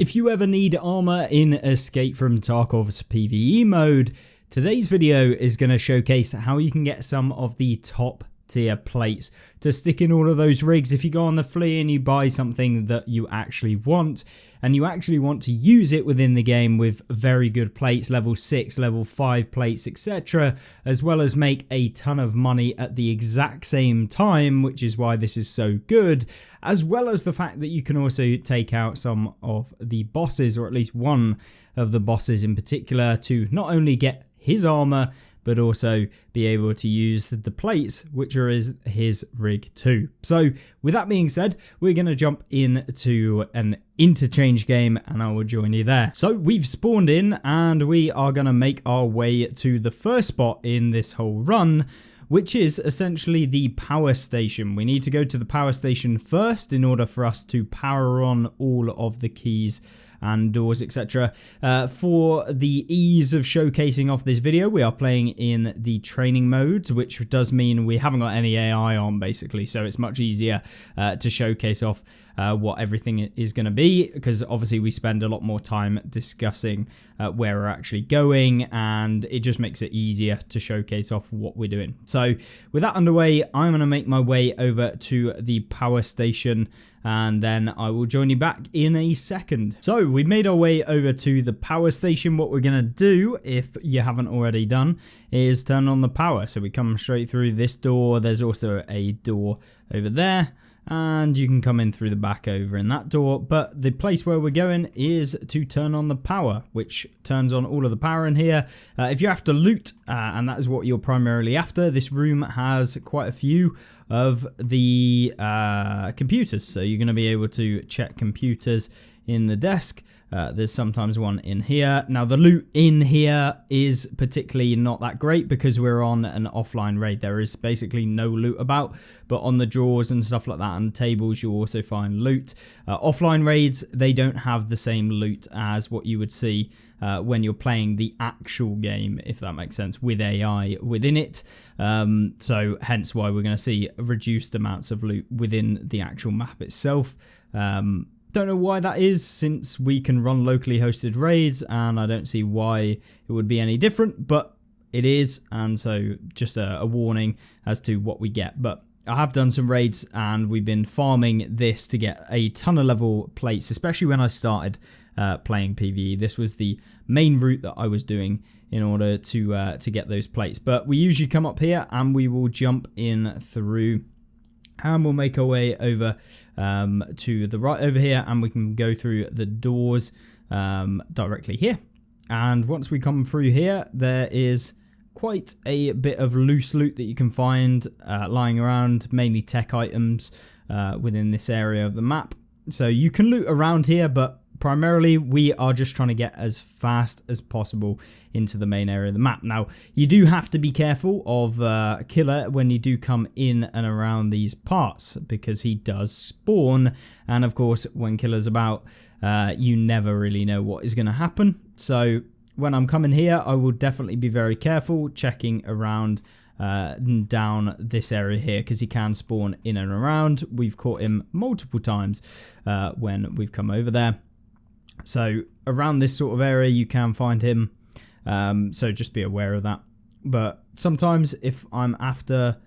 If you ever need armor in Escape from Tarkov's PVE mode, today's video is going to showcase how you can get some of the top tier plates to stick in all of those rigs. If you go on the flea and you buy something that you actually want, and you actually want to use it within the game with very good plates, level 6, level 5 plates, etc., as well as make a ton of money at the exact same time, which is why this is so good, as well as the fact that you can also take out some of the bosses, or at least one of the bosses in particular, to not only get his armor, but also be able to use the plates, which are his rig too. So with that being said, we're going to jump into an interchange game and I will join you there. So we've spawned in and we are going to make our way to the first spot in this whole run, which is essentially the power station. We need to go to the power station first in order for us to power on all of the keys and doors, etc. For the ease of showcasing off this video, we are playing in the training mode, which does mean we haven't got any AI on basically, so it's much easier to showcase off what everything is going to be, because obviously we spend a lot more time discussing where we're actually going, and it just makes it easier to showcase off what we're doing. So with that underway, I'm going to make my way over to the power station and then I will join you back in a second. So we've made our way over to the power station. What we're going to do, if you haven't already done, is turn on the power. So we come straight through this door. There's also a door over there, and you can come in through the back over in that door, but the place where we're going is to turn on the power, which turns on all of the power in here. If you're after loot, and that is what you're primarily after, this room has quite a few of the computers, so you're going to be able to check computers in the desk. There's sometimes one in here. Now the loot in here is particularly not that great because we're on an offline raid. There is basically no loot about, but on the drawers and stuff like that and tables you'll also find loot. Offline raids, they don't have the same loot as what you would see when you're playing the actual game, if that makes sense, with AI within it. So hence why we're going to see reduced amounts of loot within the actual map itself. Don't know why that is, since we can run locally hosted raids, and I don't see why it would be any different, but it is, and so just a warning as to what we get. But I have done some raids and we've been farming this to get a ton of level plates, especially when I started playing PvE. This was the main route that I was doing in order to get those plates. But we usually come up here and we will jump in through, and we'll make our way over to the right over here, and we can go through the doors directly here. And once we come through here, there is quite a bit of loose loot that you can find lying around, mainly tech items within this area of the map. So you can loot around here, but primarily we are just trying to get as fast as possible into the main area of the map. Now you do have to be careful of KILLA when you do come in and around these parts, because he does spawn, and of course when KILLA's about, you never really know what is going to happen. So when I'm coming here, I will definitely be very careful, checking around down this area here, because he can spawn in and around. We've caught him multiple times when we've come over there. So around this sort of area you can find him, so just be aware of that. But sometimes if I'm after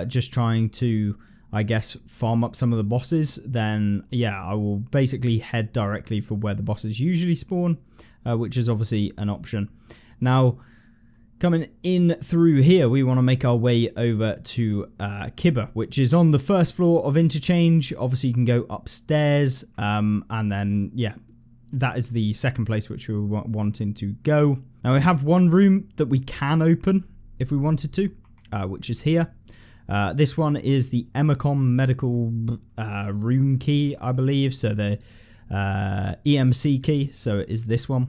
just trying to, I guess, farm up some of the bosses, then yeah, I will basically head directly for where the bosses usually spawn, which is obviously an option. Now coming in through here, we want to make our way over to Kiba, which is on the first floor of interchange. Obviously you can go upstairs, and then yeah, that is the second place which we were wanting to go. Now we have one room that we can open if we wanted to, which is here. This one is the Emacom medical room key, I believe. So the EMC key, so it is this one.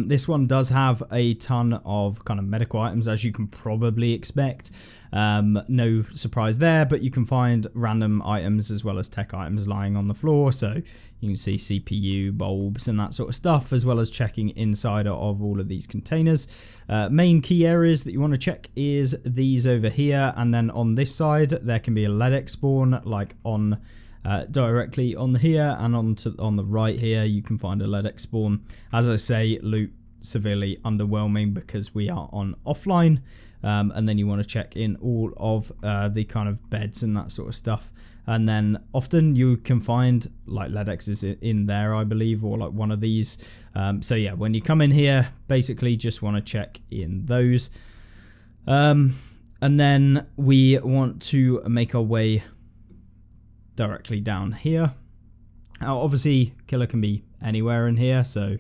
This one does have a ton of kind of medical items, as you can probably expect. No surprise there, but you can find random items as well as tech items lying on the floor. So you can see CPU, bulbs and that sort of stuff, as well as checking inside of all of these containers. Main key areas that you want to check is these over here, and then on this side there can be a LEDX spawn, like on directly on here, and on the right here you can find a LEDX spawn. As I say, loot severely underwhelming because we are on offline, and then you want to check in all of the kind of beds and that sort of stuff, and then often you can find like LEDXs in there, I believe, or like one of these. So yeah, when you come in here, basically just want to check in those, and then we want to make our way directly down here. Now obviously killer can be anywhere in here, so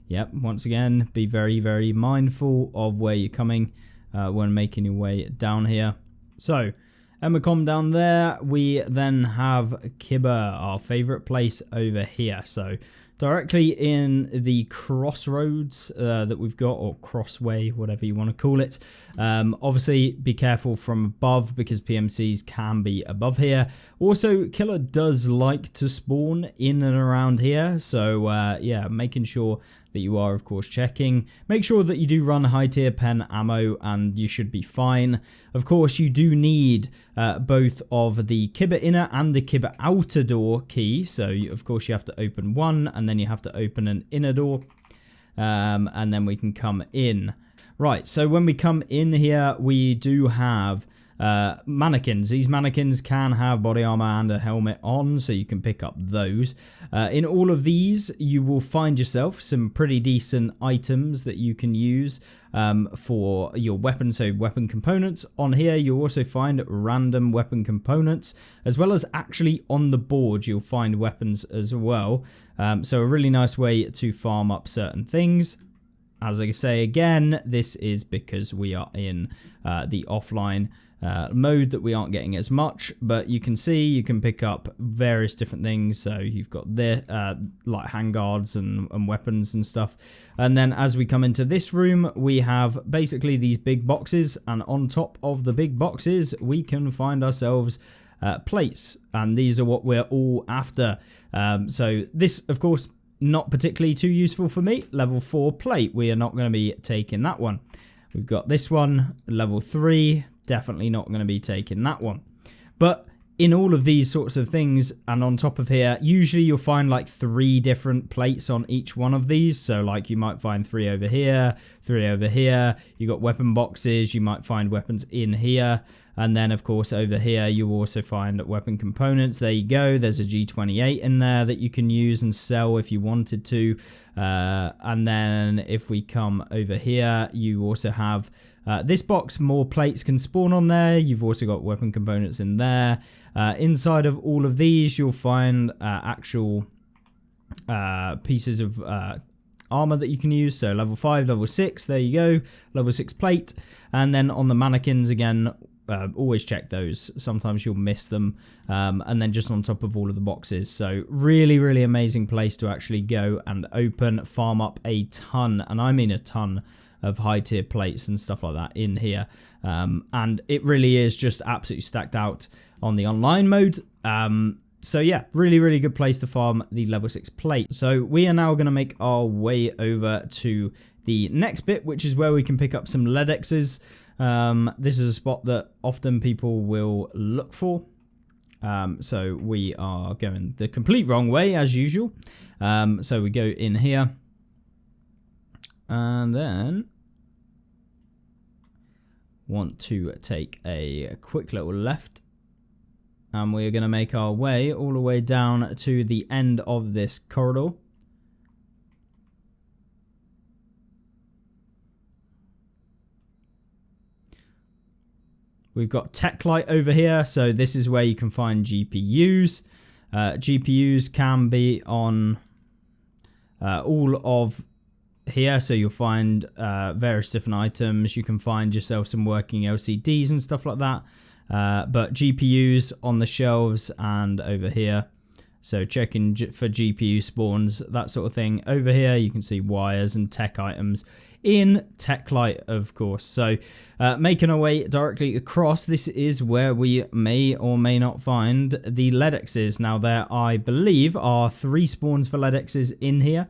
yep, once again, be very, very mindful of where you're coming when making your way down here. So, Emacom down there, we then have Kiba, our favorite place over here. So, directly in the crossroads that we've got, or crossway, whatever you want to call it. Obviously, be careful from above because PMCs can be above here. Also, Killer does like to spawn in and around here. So, yeah, making sure that you are, of course, checking. Make sure that you do run high tier pen ammo and you should be fine. Of course, you do need both of the Kiba inner and the Kiba outer door key. So, of course, you have to open one and then you have to open an inner door, and then we can come in. Right, so when we come in here, we do have mannequins. These mannequins can have body armor and a helmet on, so you can pick up those. In all of these, you will find yourself some pretty decent items that you can use for your weapon, so weapon components. On here, you'll also find random weapon components, as well as actually on the board, you'll find weapons as well. So a really nice way to farm up certain things. As I say again, this is because we are in the offline mode that we aren't getting as much, but you can see you can pick up various different things. So you've got there like handguards and weapons and stuff, and then as we come into this room, we have basically these big boxes, and on top of the big boxes we can find ourselves plates, and these are what we're all after. So this, of course, not particularly too useful for me. Level 4 plate, we are not going to be taking that one. We've got this one, level 3, definitely not going to be taking that one. But in all of these sorts of things, and on top of here, usually you'll find like 3 different plates on each one of these. So like you might find 3 over here, 3 over here. You got weapon boxes, you might find weapons in here. And then, of course, over here, you also find weapon components. There you go. There's a G28 in there that you can use and sell if you wanted to. And then if we come over here, you also have this box. More plates can spawn on there. You've also got weapon components in there. Inside of all of these, you'll find actual pieces of armor that you can use. So level 5, level 6, there you go. Level 6 plate. And then on the mannequins, again, always check those. Sometimes you'll miss them. And then just on top of all of the boxes. So really, really amazing place to actually go and open, farm up a ton, and I mean a ton, of high tier plates and stuff like that in here. And it really is just absolutely stacked out on the online mode. So yeah, really, really good place to farm the level 6 plate. So we are now going to make our way over to the next bit, which is where we can pick up some LEDXs. This is a spot that often people will look for. So we are going the complete wrong way as usual. So we go in here and then want to take a quick little left, and we're going to make our way all the way down to the end of this corridor. We've got tech light over here, so this is where you can find GPUs. GPUs can be on all of here, so you'll find various different items. You can find yourself some working LCDs and stuff like that. But GPUs on the shelves and over here. So checking for GPU spawns, that sort of thing. Over here you can see wires and tech items in tech light, of course. So making our way directly across, this is where we may or may not find the LEDXs. Now there, I believe, are 3 spawns for LEDXs in here.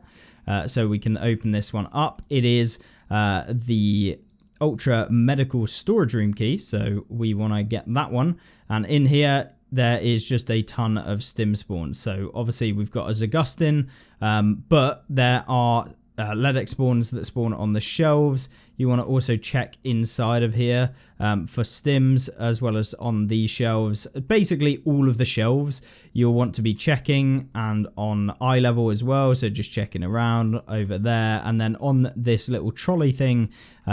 So we can open this one up. It is the Ultra Medical Storage Room key, so we want to get that one. And in here, there is just a ton of stim spawns. So obviously we've got a Zagustin, but there are Ledex spawns that spawn on the shelves. You want to also check inside of here for stims, as well as on these shelves. Basically all of the shelves you'll want to be checking, and on eye level as well, so just checking around over there. And then on this little trolley thing,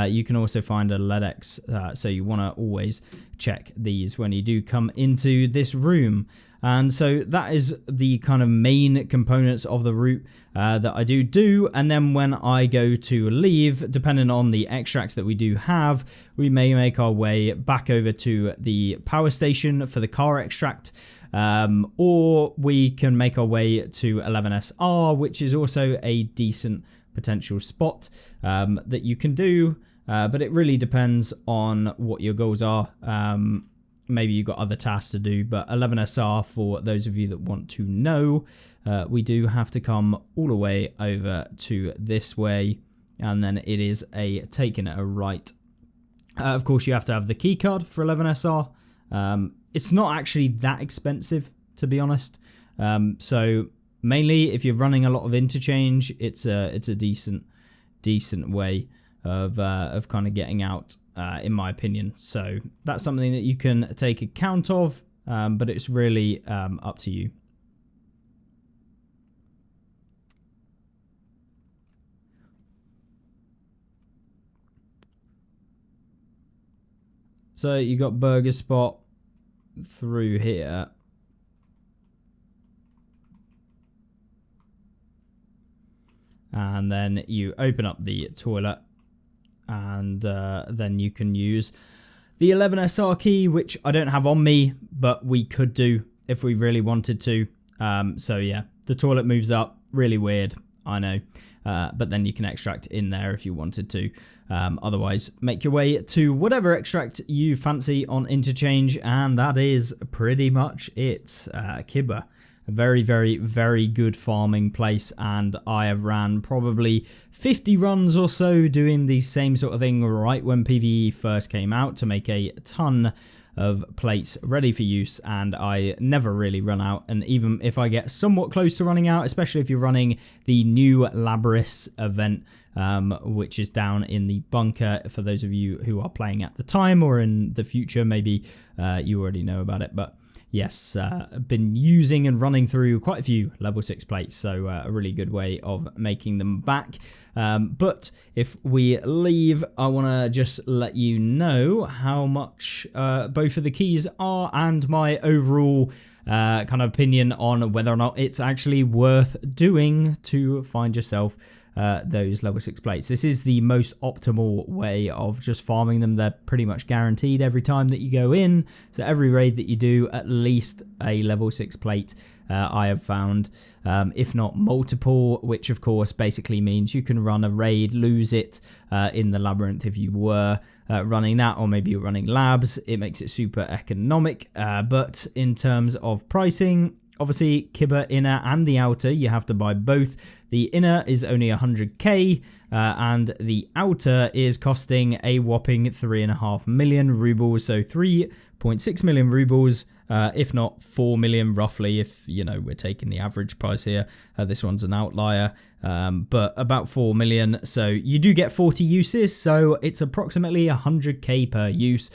you can also find a Ledex, so you want to always check these when you do come into this room. And so that is the kind of main components of the route that I do. And then when I go to leave, depending on the extracts that we do have, we may make our way back over to the power station for the car extract, or we can make our way to 11SR, which is also a decent potential spot that you can do, but it really depends on what your goals are. Maybe you've got other tasks to do, but 11SR, for those of you that want to know, we do have to come all the way over to this way, and then it is taking a right. Of course, you have to have the key card for 11SR. It's not actually that expensive, to be honest. So mainly if you're running a lot of interchange, it's a decent way of kind of getting out, in my opinion. So that's something that you can take account of, but it's really up to you. So you got Burger Spot through here. And then you open up the toilet, and then you can use the 11SR key, which I don't have on me, but we could do if we really wanted to. So yeah, the toilet moves up, really weird, I know, but then you can extract in there if you wanted to. Otherwise, make your way to whatever extract you fancy on interchange, and that is pretty much it. Kiba. A very, very, very good farming place, and I have ran probably 50 runs or so doing the same sort of thing right when PvE first came out to make a ton of plates ready for use, and I never really run out. And even if I get somewhat close to running out, especially if you're running the new Labyrinth event, which is down in the bunker, for those of you who are playing at the time or in the future, maybe you already know about it, but yes, I've been using and running through quite a few level 6 plates, so a really good way of making them back. But if we leave, I want to just let you know how much both of the keys are, and my overall kind of opinion on whether or not it's actually worth doing to find yourself those level 6 plates. This is the most optimal way of just farming them. They're pretty much guaranteed every time that you go in, so every raid that you do, at least a level 6 plate I have found, if not multiple, which of course basically means you can run a raid, lose it in the labyrinth if you were running that, or maybe you're running labs. It makes it super economic, but in terms of pricing, obviously Kiba inner and the outer, you have to buy both. The inner is only 100k, and the outer is costing a whopping 3.5 million rubles, so 3.6 million rubles, if not 4 million roughly, if you know we're taking the average price here. This one's an outlier, but about 4 million. So you do get 40 uses, so it's approximately 100k per use,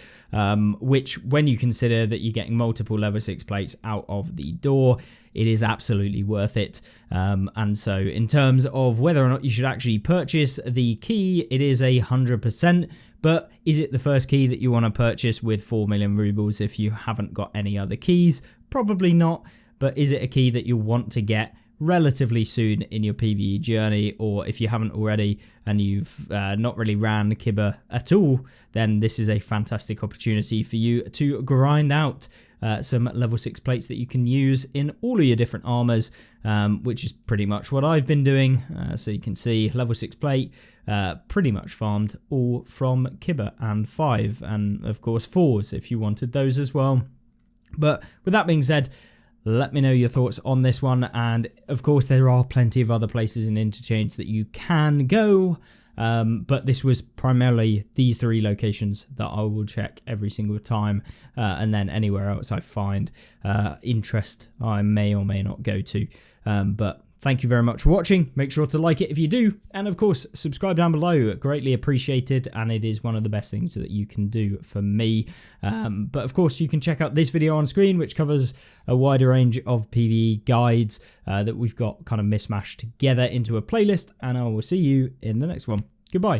which when you consider that you're getting multiple level 6 plates out of the door, it is absolutely worth it. And so in terms of whether or not you should actually purchase the key, it is 100%. But is it the first key that you want to purchase with 4 million rubles if you haven't got any other keys? Probably not. But is it a key that you want to get relatively soon in your PvE journey? Or if you haven't already and you've not really ran Kiba at all, then this is a fantastic opportunity for you to grind out some level 6 plates that you can use in all of your different armors, which is pretty much what I've been doing. So you can see level 6 plate, pretty much farmed all from Kiba, and 5, and of course 4s if you wanted those as well. But with that being said, let me know your thoughts on this one. And of course, there are plenty of other places in Interchange that you can go. But this was primarily these 3 locations that I will check every single time, and then anywhere else I find interest I may or may not go to. But thank you very much for watching. Make sure to like it if you do, and of course subscribe down below, greatly appreciated, and it is one of the best things that you can do for me. But of course you can check out this video on screen, which covers a wider range of PvE guides that we've got kind of mismatched together into a playlist, and I will see you in the next one. Goodbye.